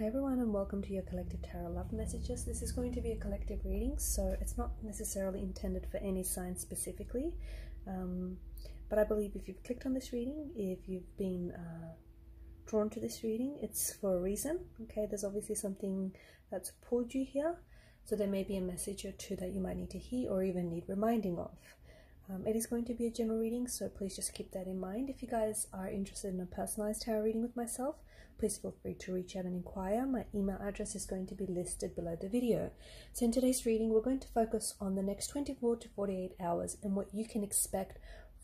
Hi everyone, and welcome to your collective tarot love messages. This is going to be a collective reading, so it's not necessarily intended for any sign specifically, but I believe if you've clicked on this reading, if you've been drawn to this reading, it's for a reason. Okay, there's obviously something that's pulled you here, so there may be a message or two that you might need to hear or even need reminding of. It is going to be a general reading, so please just keep that in mind. If you guys are interested in a personalized tarot reading with myself, please feel free to reach out and inquire. My email address is going to be listed below the video. So in today's reading, we're going to focus on the next 24 to 48 hours and what you can expect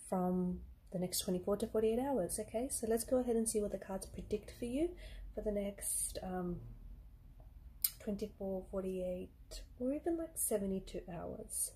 from the next 24 to 48 hours. Okay, so let's go ahead and see what the cards predict for you for the next 24, 48, or even like 72 hours.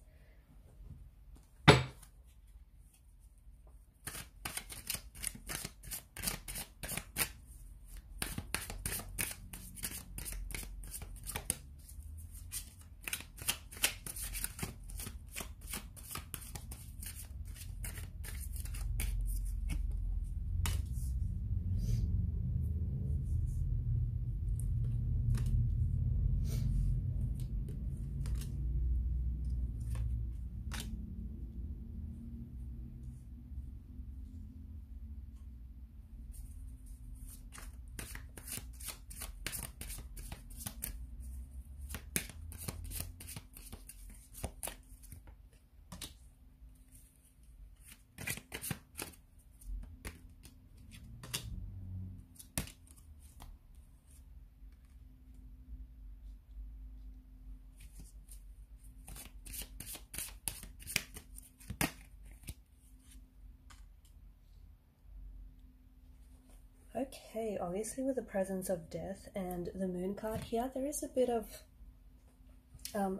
Okay, obviously with the presence of death and the moon card here, there is a bit of,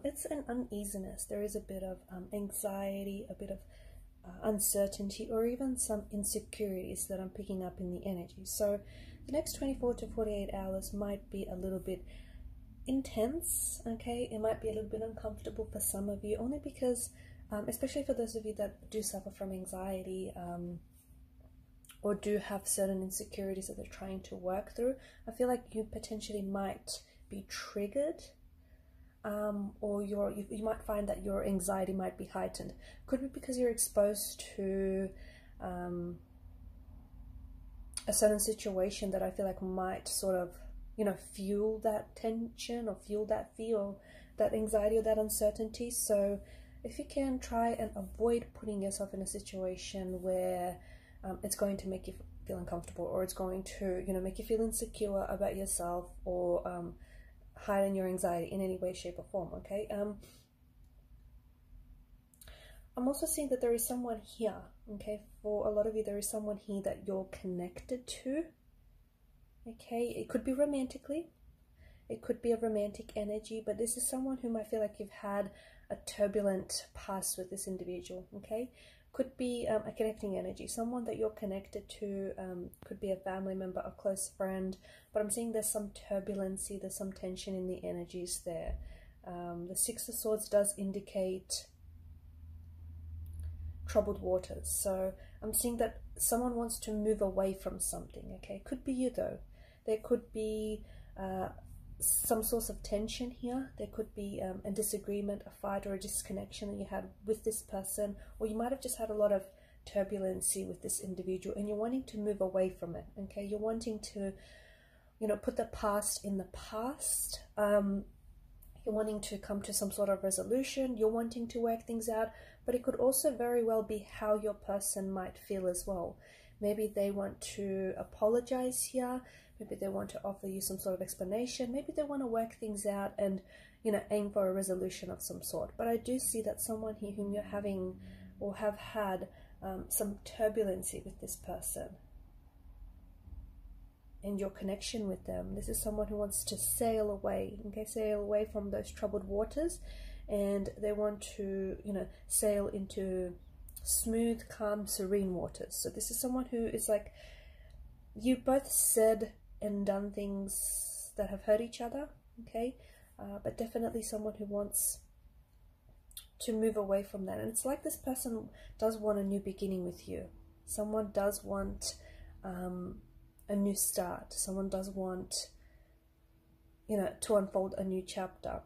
it's an uneasiness. There is a bit of anxiety, a bit of uncertainty, or even some insecurities that I'm picking up in the energy. So the next 24 to 48 hours might be a little bit intense, okay? It might be a little bit uncomfortable for some of you, only because, especially for those of you that do suffer from anxiety, or do have certain insecurities that they're trying to work through, I feel like you potentially might be triggered, or you might find that your anxiety might be heightened. Could be because you're exposed to a certain situation that I feel like might sort of, fuel that tension or fuel that fear or that anxiety or that uncertainty. So if you can, try and avoid putting yourself in a situation where it's going to make you feel uncomfortable, or it's going to, make you feel insecure about yourself, or heighten your anxiety in any way, shape, or form. Okay. I'm also seeing that there is someone here. Okay, for a lot of you, there is someone here that you're connected to. Okay, it could be romantically. It could be a romantic energy, but this is someone whom I feel like you've had a turbulent past with this individual. Okay. Could be a connecting energy, someone that you're connected to, could be a family member, a close friend, but I'm seeing there's some turbulency, there's some tension in the energies there. The Six of Swords does indicate troubled waters, so I'm seeing that someone wants to move away from something. Okay, could be you though. There could be some source of tension here. There could be a disagreement, a fight, or a disconnection that you had with this person, or you might have just had a lot of turbulency with this individual and you're wanting to move away from it. Okay, you're wanting to, put the past in the past. You're wanting to come to some sort of resolution. You're wanting to work things out, but it could also very well be how your person might feel as well. Maybe they want to apologize here. Maybe they want to offer you some sort of explanation. Maybe they want to work things out and, aim for a resolution of some sort. But I do see that someone here whom you're having or have had some turbulency with this person and your connection with them. This is someone who wants to sail away, okay, sail away from those troubled waters, and they want to, sail into smooth, calm, serene waters. So this is someone who is like, you both said and done things that have hurt each other, okay, but definitely someone who wants to move away from that. And it's like this person does want a new beginning with you. Someone does want a new start. Someone does want you know, to unfold a new chapter.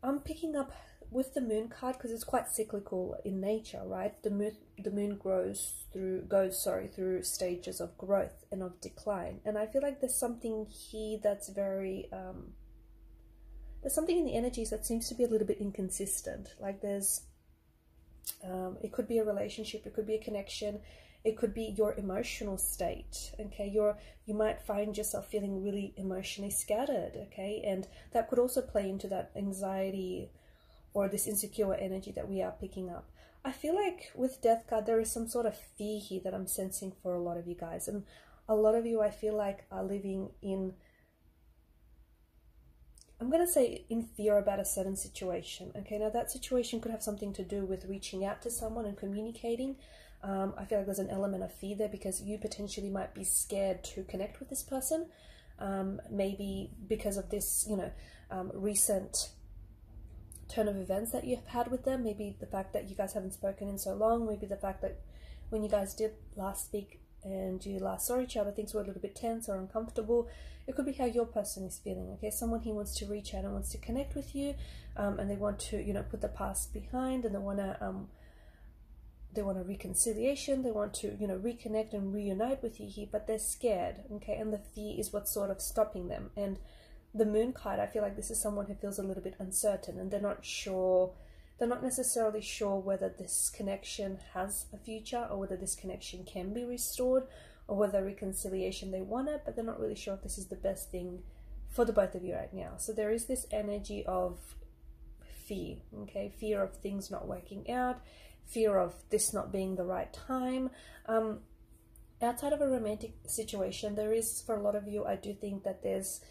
I'm picking up with the moon card because it's quite cyclical in nature, right? The moon goes through stages of growth and of decline, and I feel like there's something here that's very there's something in the energies that seems to be a little bit inconsistent. Like there's it could be a relationship, it could be a connection, it could be your emotional state. Okay, you might find yourself feeling really emotionally scattered. Okay, and that could also play into that anxiety or this insecure energy that we are picking up. I feel like with Death card, there is some sort of fear here that I'm sensing for a lot of you guys. And a lot of you, I feel like, are living in, I'm going to say, in fear about a certain situation. Okay, now that situation could have something to do with reaching out to someone and communicating. I feel like there's an element of fear there because you potentially might be scared to connect with this person. Maybe because of this, you know, recent turn of events that you've had with them. Maybe the fact that you guys haven't spoken in so long. Maybe the fact that when you guys did last speak and you last saw each other, things were a little bit tense or uncomfortable. It could be how your person is feeling. Okay, someone here wants to reach out and wants to connect with you, and they want to, you know, put the past behind, and they want a reconciliation. They want to, you know, reconnect and reunite with you here, but they're scared. Okay, and the fear is what's sort of stopping them. And the moon card, I feel like this is someone who feels a little bit uncertain, and they're not sure, they're not necessarily sure whether this connection has a future or whether this connection can be restored or whether reconciliation they want it, but they're not really sure if this is the best thing for the both of you right now. So there is this energy of fear, okay, fear of things not working out, fear of this not being the right time. Outside of a romantic situation, there is, for a lot of you, I do think that there's,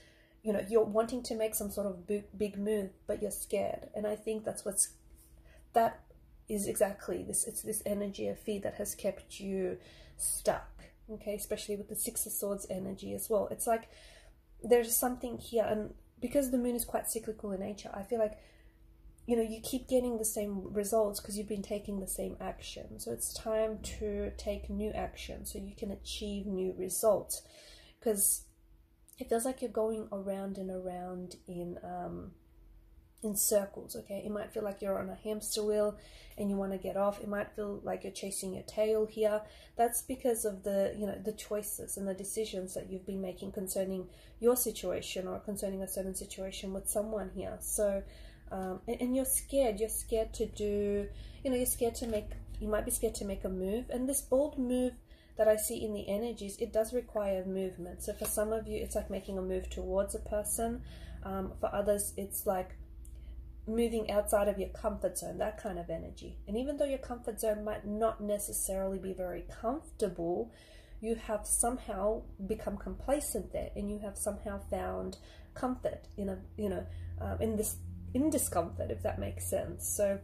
you know, you're wanting to make some sort of big move, but you're scared. And I think that is exactly this. It's this energy of fear that has kept you stuck. Okay, especially with the Six of Swords energy as well. It's like there's something here, and because the moon is quite cyclical in nature, I feel like, you know, you keep getting the same results because you've been taking the same action. So it's time to take new action so you can achieve new results, because it feels like you're going around and around in circles. Okay, it might feel like you're on a hamster wheel and you want to get off. It might feel like you're chasing your tail here. That's because of the, you know, the choices and the decisions that you've been making concerning your situation or concerning a certain situation with someone here. So and you're scared to do, you know, you might be scared to make a move. And this bold move that I see in the energies, it does require movement. So for some of you, it's like making a move towards a person. For others, it's like moving outside of your comfort zone, that kind of energy. And even though your comfort zone might not necessarily be very comfortable, you have somehow become complacent there, and you have somehow found comfort in a, you know, in discomfort, if that makes sense. So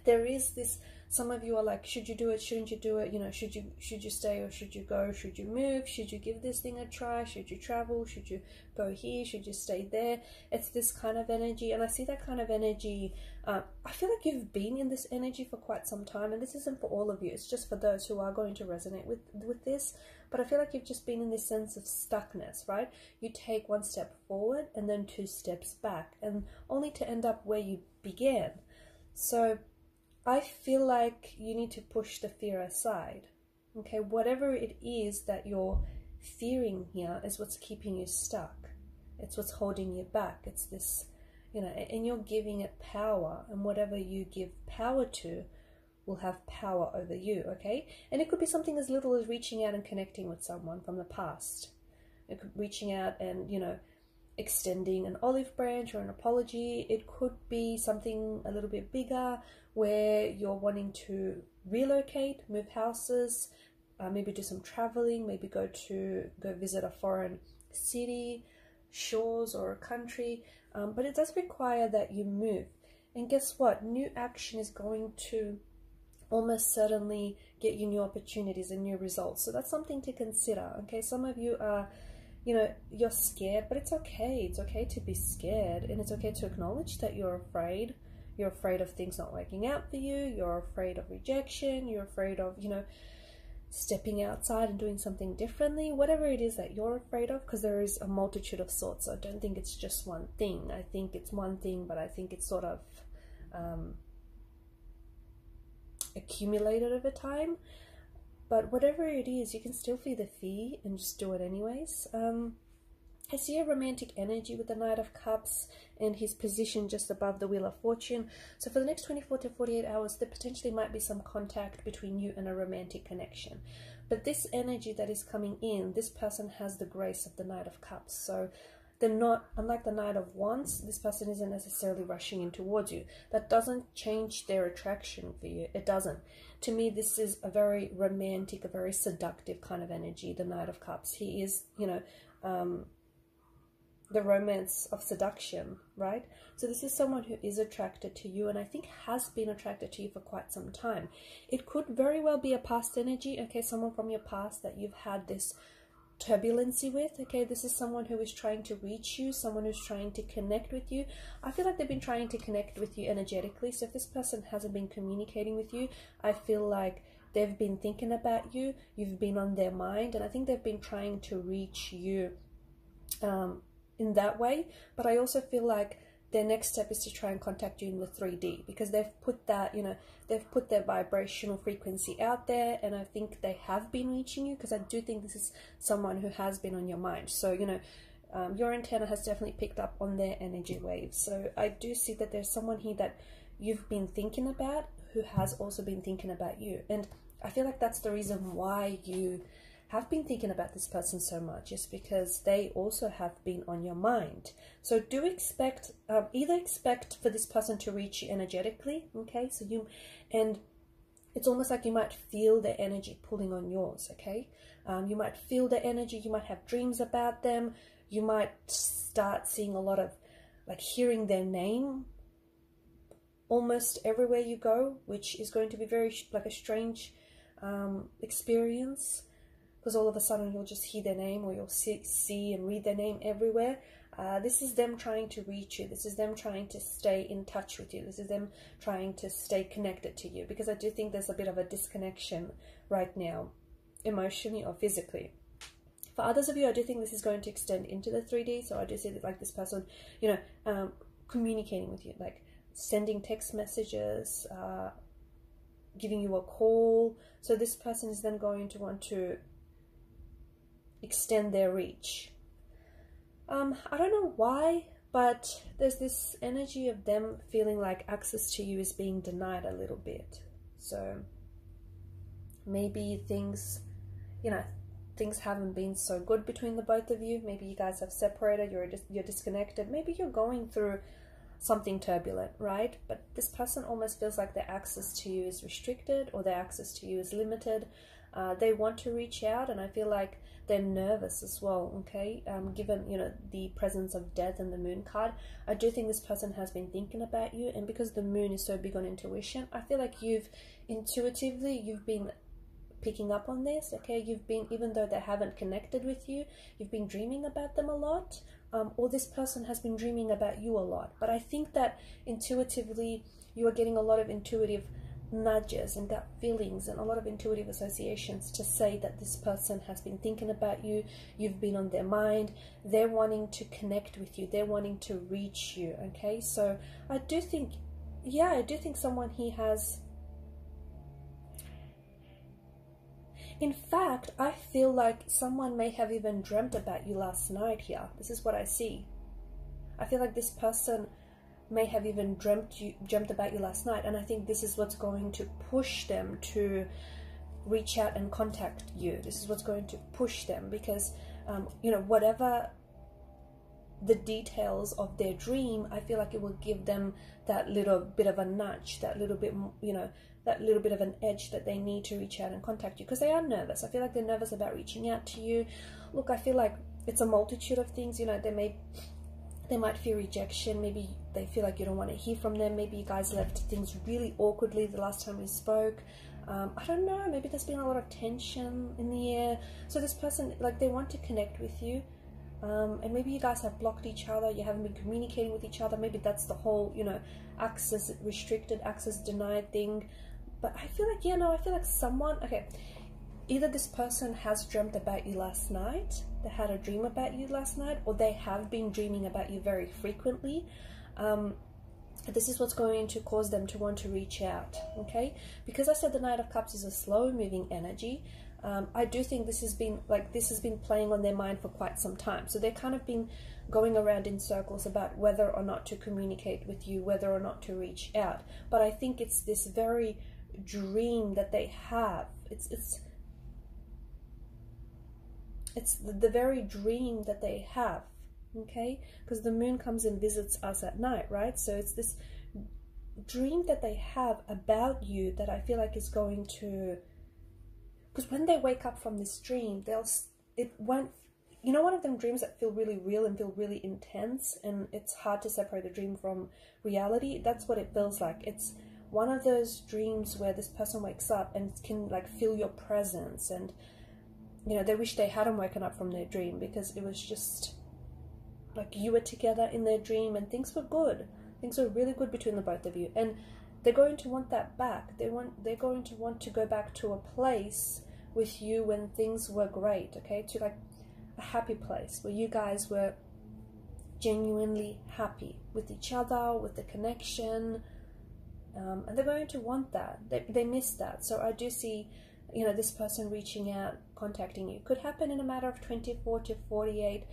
there is this, some of you are like, should you do it, shouldn't you do it, you know, should you stay or should you go, should you move, should you give this thing a try, should you travel, should you go here, should you stay there? It's this kind of energy, and I see that kind of energy. I feel like you've been in this energy for quite some time, and this isn't for all of you, it's just for those who are going to resonate with this. But I feel like you've just been in this sense of stuckness, right? You take one step forward and then 2 steps back, and only to end up where you began. So I feel like you need to push the fear aside. Okay, whatever it is that you're fearing here is what's keeping you stuck. It's what's holding you back. It's this, you know, and you're giving it power, and whatever you give power to will have power over you, okay? And it could be something as little as reaching out and connecting with someone from the past. It could be reaching out and, you know, extending an olive branch or an apology. It could be something a little bit bigger where you're wanting to relocate, move houses, maybe do some traveling, maybe go visit a foreign city, shores, or a country. But it does require that you move. And guess what? New action is going to almost certainly get you new opportunities and new results. So that's something to consider, okay? Some of you are, you know, you're scared, but it's okay. It's okay to be scared, and it's okay to acknowledge that you're afraid. You're afraid of things not working out for you. You're afraid of rejection. You're afraid of, you know, stepping outside and doing something differently, whatever it is that you're afraid of, because there is a multitude of sorts. So I don't think it's just one thing. I think it's one thing, but I think it's sort of accumulated over time. But whatever it is, you can still feel the fear and just do it anyways. I see a romantic energy with the Knight of Cups and his position just above the Wheel of Fortune. So for the next 24 to 48 hours, there potentially might be some contact between you and a romantic connection. But this energy that is coming in, this person has the grace of the Knight of Cups. So they're not, unlike the Knight of Wands, this person isn't necessarily rushing in towards you. That doesn't change their attraction for you. It doesn't. To me, this is a very romantic, a very seductive kind of energy, the Knight of Cups. He is, you know, the romance of seduction, right? So this is someone who is attracted to you, and I think has been attracted to you for quite some time. It could very well be a past energy, okay, someone from your past that you've had this turbulency with, okay? This is someone who is trying to reach you, someone who's trying to connect with you. I feel like they've been trying to connect with you energetically. So if this person hasn't been communicating with you, I feel like they've been thinking about you, you've been on their mind, and I think they've been trying to reach you in that way. But I also feel like their next step is to try and contact you in the 3D, because they've put that, you know, they've put their vibrational frequency out there, and I think they have been reaching you, because I do think this is someone who has been on your mind. So, you know, your antenna has definitely picked up on their energy waves. So I do see that there's someone here that you've been thinking about who has also been thinking about you. And I feel like that's the reason why you have been thinking about this person so much, is because they also have been on your mind. So do expect, either expect for this person to reach you energetically, okay? So you, and it's almost like you might feel their energy pulling on yours, okay? You might feel their energy, you might have dreams about them, you might start seeing a lot of, like, hearing their name almost everywhere you go, which is going to be very, like, a strange experience, because all of a sudden you'll just hear their name, or you'll see and read their name everywhere. This is them trying to reach you. This is them trying to stay in touch with you. This is them trying to stay connected to you, because I do think there's a bit of a disconnection right now, emotionally or physically. For others of you, I do think this is going to extend into the 3D. So I do see that, like, this person, you know, communicating with you, like sending text messages, giving you a call. So this person is then going to want to extend their reach. I don't know why, but there's this energy of them feeling like access to you is being denied a little bit. So maybe things, you know, things haven't been so good between the both of you. Maybe you guys have separated, you're disconnected. Maybe you're going through something turbulent, right? But this person almost feels like their access to you is restricted, or their access to you is limited. They want to reach out, and I feel like they're nervous as well, okay? Given, you know, the presence of death and the moon card, I do think this person has been thinking about you, and because the moon is so big on intuition, I feel like you've been picking up on this, okay? You've been, even though they haven't connected with you, you've been dreaming about them a lot, or this person has been dreaming about you a lot. But I think that intuitively you are getting a lot of intuitive nudges and gut feelings and a lot of intuitive associations to say that this person has been thinking about you, you've been on their mind, they're wanting to connect with you, they're wanting to reach you, okay? So I do think, yeah, I do think someone here has, in fact, I feel like someone may have even dreamt about you last night here. This is what I see. I feel like this person may have even dreamt about you last night, and I think this is what's going to push them to reach out and contact you. This is what's going to push them, because you know, whatever the details of their dream, I feel like it will give them that little bit of a nudge, that little bit, you know, that little bit of an edge that they need to reach out and contact you, because they are nervous. I feel like they're nervous about reaching out to you. Look, I feel like it's a multitude of things. You know, they might fear rejection. Maybe they feel like you don't want to hear from them. Maybe you guys left things really awkwardly the last time we spoke. I don't know, maybe there's been a lot of tension in the air. So this person, like, they want to connect with you. And maybe you guys have blocked each other, you haven't been communicating with each other. Maybe that's the whole, you know, access restricted, access denied thing. But I feel like, yeah, no, I feel like someone, okay, either this person has dreamt about you last night, they had a dream about you last night, or they have been dreaming about you very frequently. This is what's going to cause them to want to reach out, okay? Because I said the Knight of Cups is a slow moving energy, I do think this has been playing on their mind for quite some time. So they've kind of been going around in circles about whether or not to communicate with you, whether or not to reach out. But I think it's this very dream that they have. It's the very dream that they have, okay? Because the moon comes and visits us at night, right? So it's this dream that they have about you that I feel like is going to, because when they wake up from this dream, you know, one of them dreams that feel really real and feel really intense, and it's hard to separate the dream from reality. That's what it feels like. It's one of those dreams where this person wakes up and can like feel your presence, and you know, they wish they hadn't woken up from their dream, because it was just like you were together in their dream and things were good. Things were really good between the both of you, and they're going to want that back. They're going to want to go back to a place with you when things were great, okay? To like a happy place where you guys were genuinely happy with each other, with the connection, and they're going to want that. They miss that. So I do see, you know, this person reaching out, contacting you. Could happen in a matter of 24 to 48,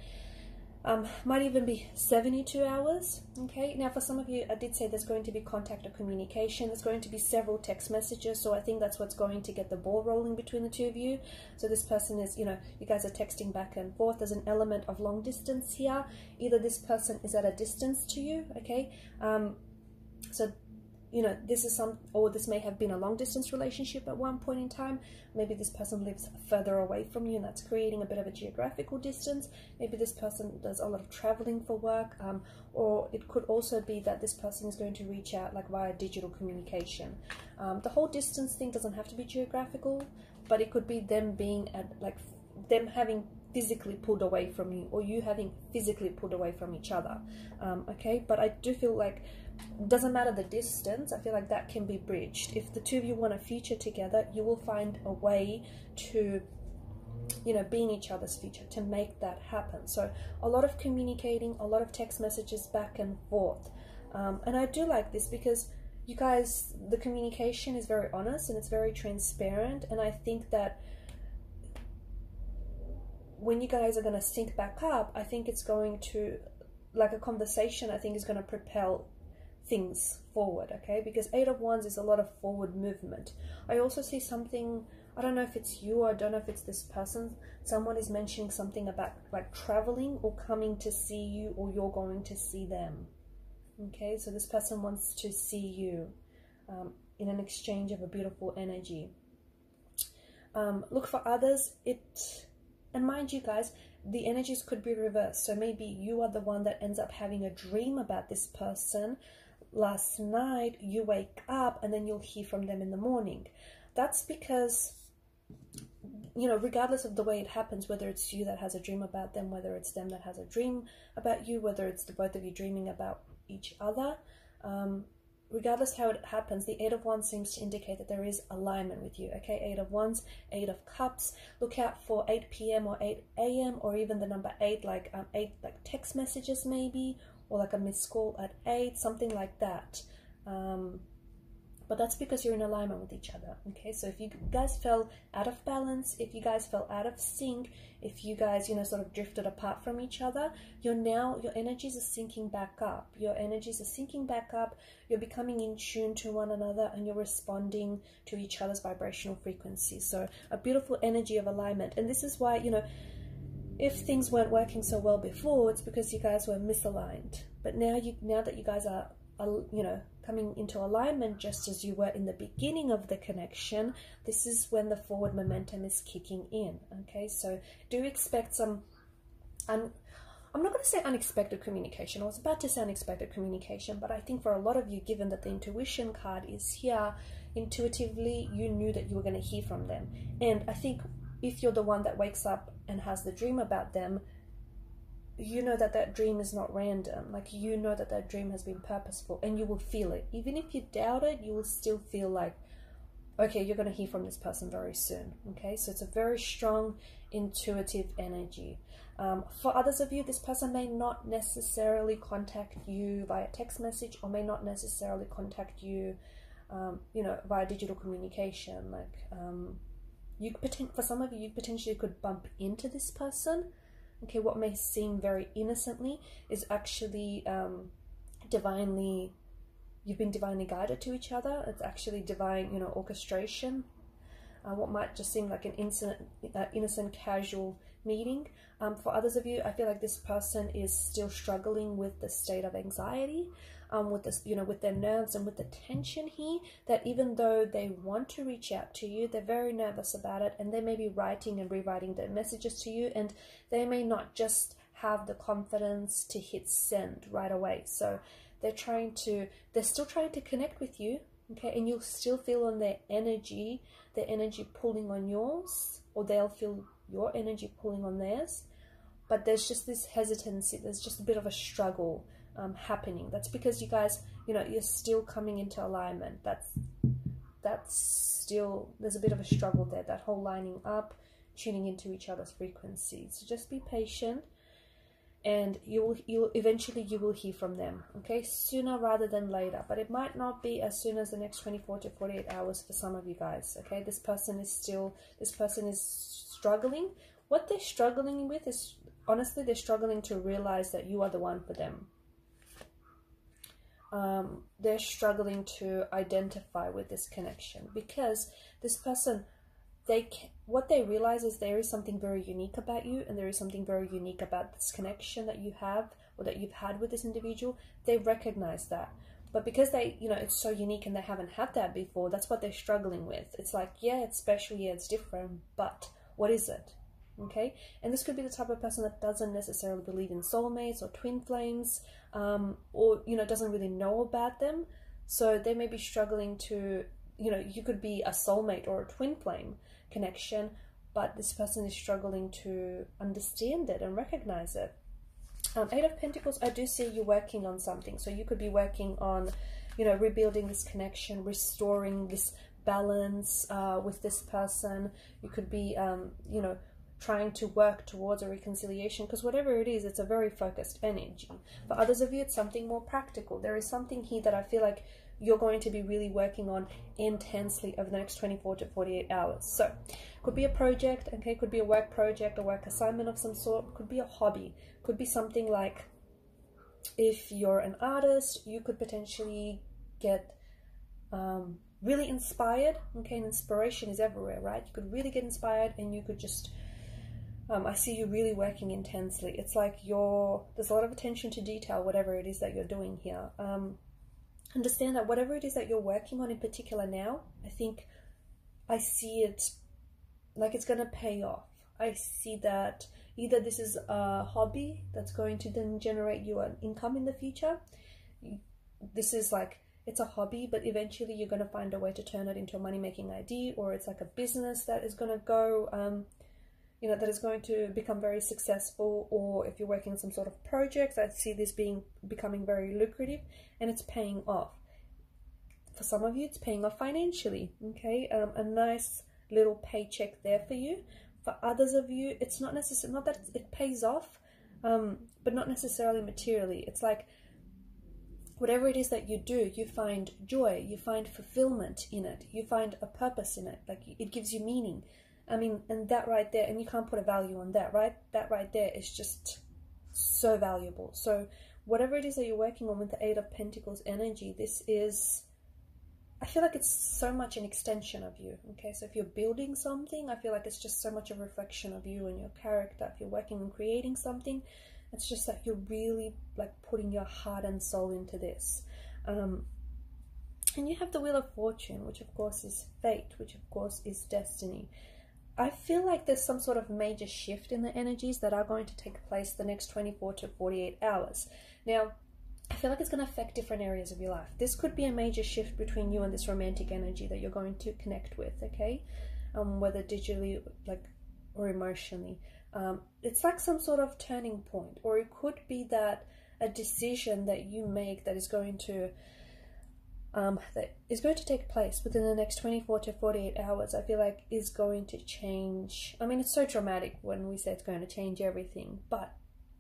might even be 72 hours, okay? Now, for some of you, I did say there's going to be contact or communication. There's going to be several text messages, so I think that's what's going to get the ball rolling between the two of you. So this person is, you know, you guys are texting back and forth. There's an element of long distance here. Either this person is at a distance to you, okay? So, you know, this may have been a long distance relationship at one point in time. Maybe this person lives further away from you, and that's creating a bit of a geographical distance. Maybe this person does a lot of traveling for work, or it could also be that this person is going to reach out like via digital communication. The whole distance thing doesn't have to be geographical, but it could be them being at, like, them having physically pulled away from you, or you having physically pulled away from each other, okay? But I do feel like, doesn't matter the distance, I feel like that can be bridged. If the two of you want a future together, you will find a way to, you know, be in each other's future, to make that happen. So a lot of communicating, a lot of text messages back and forth, and I do like this because you guys, the communication is very honest and it's very transparent, and I think that when you guys are going to sync back up, I think it's going to, like, a conversation, I think, is going to propel things forward, okay? Because 8 of Wands is a lot of forward movement. I also see something, I don't know if it's you, or I don't know if it's this person, someone is mentioning something about like traveling or coming to see you, or you're going to see them, okay? So this person wants to see you in an exchange of a beautiful energy. Look, for others, and mind you guys, the energies could be reversed. So maybe you are the one that ends up having a dream about this person last night, you wake up, and then you'll hear from them in the morning. That's because, you know, regardless of the way it happens, whether it's you that has a dream about them, whether it's them that has a dream about you, whether it's the both of you dreaming about each other, regardless how it happens, the 8 of Wands seems to indicate that there is alignment with you, okay? 8 of Wands, 8 of Cups. Look out for 8 p.m. or 8 a.m. or even the number 8, like 8 like text messages maybe, or like a missed call at 8, something like that. But that's because you're in alignment with each other, okay? So if you guys fell out of balance, if you guys fell out of sync, if you guys, you know, sort of drifted apart from each other, your energies are syncing back up. Your energies are syncing back up. You're becoming in tune to one another, and you're responding to each other's vibrational frequency. So a beautiful energy of alignment. And this is why, you know, if things weren't working so well before, it's because you guys were misaligned. But now that you guys are, you know, coming into alignment just as you were in the beginning of the connection, this is when the forward momentum is kicking in, okay? So do expect some, I'm not going to say unexpected communication. I was about to say unexpected communication, but I think for a lot of you, given that the intuition card is here, intuitively you knew that you were going to hear from them. And I think if you're the one that wakes up and has the dream about them, you know that that dream is not random. Like, you know that that dream has been purposeful, and you will feel it. Even if you doubt it, you will still feel like, okay, you're going to hear from this person very soon. Okay, so it's a very strong intuitive energy. For others of you, this person may not necessarily contact you via text message, or may not necessarily contact you, you know, via digital communication. Like, for some of you, you potentially could bump into this person. Okay, what may seem very innocently is actually you've been divinely guided to each other. It's actually divine, you know, orchestration. What might just seem like an innocent casual meeting. For others of you, I feel like this person is still struggling with the state of anxiety, with this, you know, with their nerves and with the tension here, that even though they want to reach out to you, they're very nervous about it, and they may be writing and rewriting their messages to you, and they may not just have the confidence to hit send right away. So they're still trying to connect with you, okay, and you'll still feel on their energy pulling on yours, or they'll feel your energy pulling on theirs. But there's just this hesitancy, there's just a bit of a struggle happening. That's because you guys, you know, you're still coming into alignment. That's still, there's a bit of a struggle there, that whole lining up, tuning into each other's frequencies. So just be patient, and you'll eventually you will hear from them, okay, sooner rather than later. But it might not be as soon as the next 24 to 48 hours for some of you guys, okay. This person is struggling. What they're struggling with is, honestly, they're struggling to realize that you are the one for them. They're struggling to identify with this connection, because this person, what they realize is there is something very unique about you, and there is something very unique about this connection that you have, or that you've had with this individual. They recognize that, but because they, you know, it's so unique and they haven't had that before, that's what they're struggling with. It's like, yeah, it's special, yeah, it's different, but what is it? Okay, and this could be the type of person that doesn't necessarily believe in soulmates or twin flames, or, you know, doesn't really know about them. So they may be struggling to, you know, you could be a soulmate or a twin flame connection, but this person is struggling to understand it and recognize it. Eight of Pentacles, I do see you working on something. So you could be working on, you know, rebuilding this connection, restoring this balance with this person. You could be, you know, trying to work towards a reconciliation, because whatever it is, it's a very focused energy. For others of you, it's something more practical. There is something here that I feel like you're going to be really working on intensely over the next 24 to 48 hours. So could be a project, okay, could be a work project, a work assignment of some sort, could be a hobby, could be something like, if you're an artist, you could potentially get really inspired, okay, and inspiration is everywhere, right? You could really get inspired, and you could just I see you really working intensely. It's like there's a lot of attention to detail, whatever it is that you're doing here. Understand that whatever it is that you're working on in particular now, I see it like it's going to pay off. I see that either this is a hobby that's going to then generate you an income in the future. This is like, it's a hobby, but eventually you're going to find a way to turn it into a money-making idea, or it's like a business that is going to go, you know, that is going to become very successful. Or if you're working on some sort of project, I see this becoming very lucrative, and it's paying off. For some of you, it's paying off financially, okay, a nice little paycheck there for you. For others of you, it's not necessarily, not that it pays off, but not necessarily materially. It's like, whatever it is that you do, you find joy, you find fulfillment in it, you find a purpose in it, like it gives you meaning. I mean, and that right there, and you can't put a value on that, right? That right there is just so valuable. So whatever it is that you're working on with the Eight of Pentacles energy, this is, I feel like it's so much an extension of you, okay? So if you're building something, I feel like it's just so much a reflection of you and your character. If you're working on creating something, it's just that you're really like putting your heart and soul into this. And you have the Wheel of Fortune, which of course is fate, which of course is destiny. I feel like there's some sort of major shift in the energies that are going to take place the next 24 to 48 hours. Now, I feel like it's going to affect different areas of your life. This could be a major shift between you and this romantic energy that you're going to connect with, okay? Whether digitally, like, or emotionally. It's like some sort of turning point, or it could be that a decision that you make that is going to that is going to take place within the next 24 to 48 hours, I feel like is going to change. I mean, it's so dramatic when we say it's going to change everything, but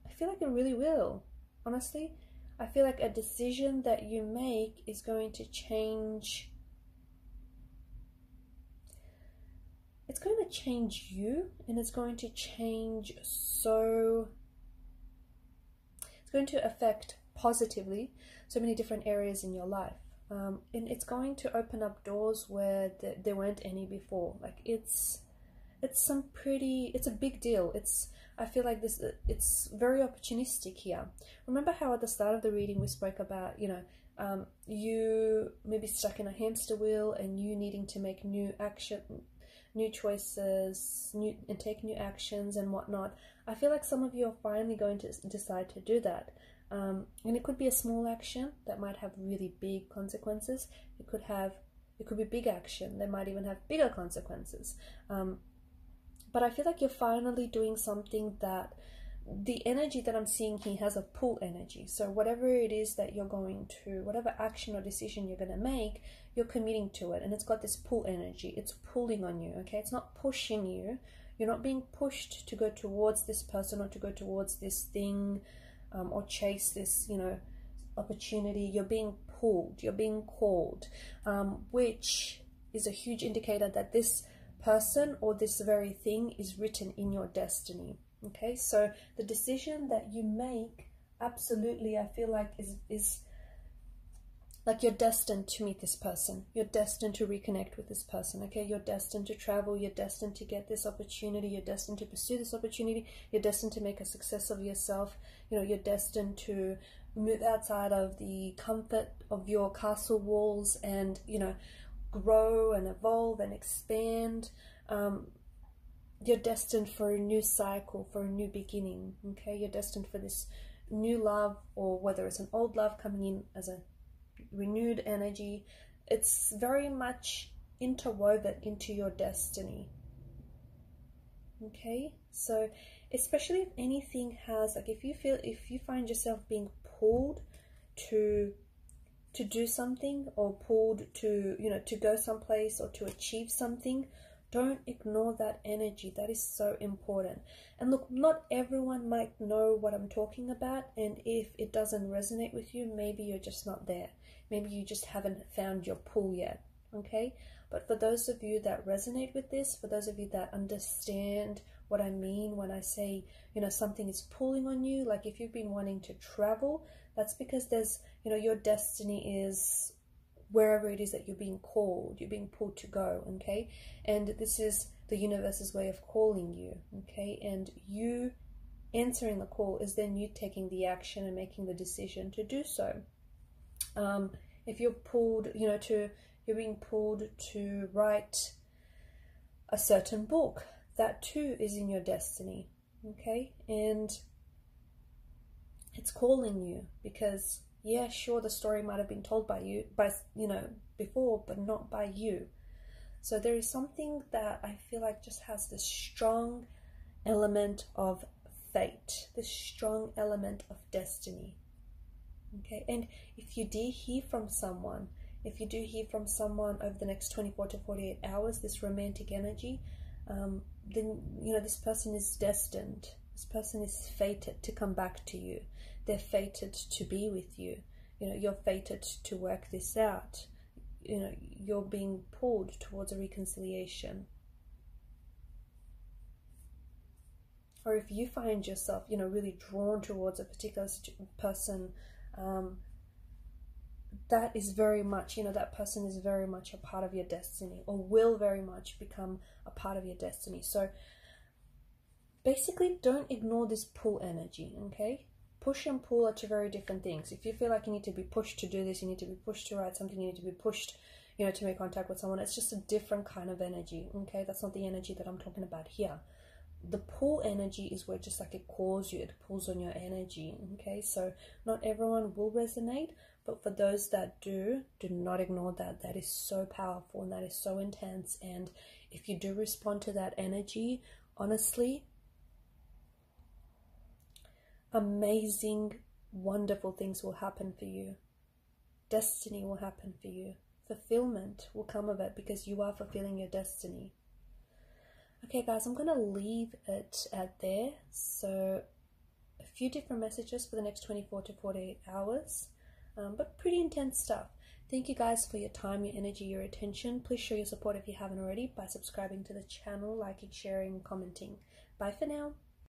I feel like it really will. Honestly, I feel like a decision that you make is going to change. It's going to change you, and it's going to change it's going to affect positively so many different areas in your life. And it's going to open up doors where there weren't any before. Like it's a big deal. I feel like it's very opportunistic here. Remember how at the start of the reading we spoke about, you maybe stuck in a hamster wheel and you needing to make new choices, and take new actions and whatnot. I feel like some of you are finally going to decide to do that. And it could be a small action that might have really big consequences. It could be big action that might even have bigger consequences. But I feel like you're finally doing something that the energy that I'm seeing here has a pull energy. So whatever it is that you're going to, whatever action or decision you're going to make, you're committing to it. And it's got this pull energy. It's pulling on you, okay? It's not pushing you. You're not being pushed to go towards this person or to go towards this thing, or chase this, opportunity. You're being pulled. You're being called, which is a huge indicator that this person or this very thing is written in your destiny. Okay, so the decision that you make, absolutely, I feel like is like you're destined to meet this person. You're destined to reconnect with this person. Okay, you're destined to travel. You're destined to get this opportunity. You're destined to pursue this opportunity. You're destined to make a success of yourself. You're destined to move outside of the comfort of your castle walls and grow and evolve and expand. You're destined for a new cycle, for a new beginning. Okay, you're destined for this new love, or whether it's an old love coming in as a renewed energy. It's very much interwoven into your destiny. Okay, so especially if anything has, like, if you find yourself being pulled to do something, or pulled to to go someplace or to achieve something, don't ignore that energy. That is so important. And look, not everyone might know what I'm talking about, and if it doesn't resonate with you, maybe you're just not there. Maybe you just haven't found your pull yet. Okay, but for those of you that resonate with this, for those of you that understand what I mean when I say something is pulling on you, like if you've been wanting to travel, that's because there's your destiny is wherever it is that you're being called, you're being pulled to go. Okay, and this is the universe's way of calling you. Okay, and you answering the call is then you taking the action and making the decision to do so. If you're pulled, you're being pulled to write a certain book, that too is in your destiny. Okay, and it's calling you because, yeah, sure, the story might have been told by before, but not by you. So there is something that I feel like just has this strong element of fate, this strong element of destiny. Okay, and if you do hear from someone over the next 24 to 48 hours, this romantic energy, then this person is destined. This person is fated to come back to you. They're fated to be with you. You're fated to work this out. You're being pulled towards a reconciliation. Or if you find yourself, really drawn towards a particular person, that is very much, that person is very much a part of your destiny, or will very much become a part of your destiny. So basically, don't ignore this pull energy, okay? Push and pull are two very different things. If you feel like you need to be pushed to do this, you need to be pushed to write something, you need to be pushed, to make contact with someone, it's just a different kind of energy, okay? That's not the energy that I'm talking about here. The pull energy is where just like it calls you, it pulls on your energy, okay? So not everyone will resonate, but for those that do not ignore that. That is so powerful and that is so intense. And if you do respond to that energy, honestly, amazing, wonderful things will happen for you. destiny will happen for you. Fulfillment will come of it because you are fulfilling your destiny. Okay guys, I'm going to leave it at there. So a few different messages for the next 24 to 48 hours, but pretty intense stuff. Thank you guys for your time, your energy, your attention. Please show your support if you haven't already by subscribing to the channel, liking, sharing, commenting. Bye for now.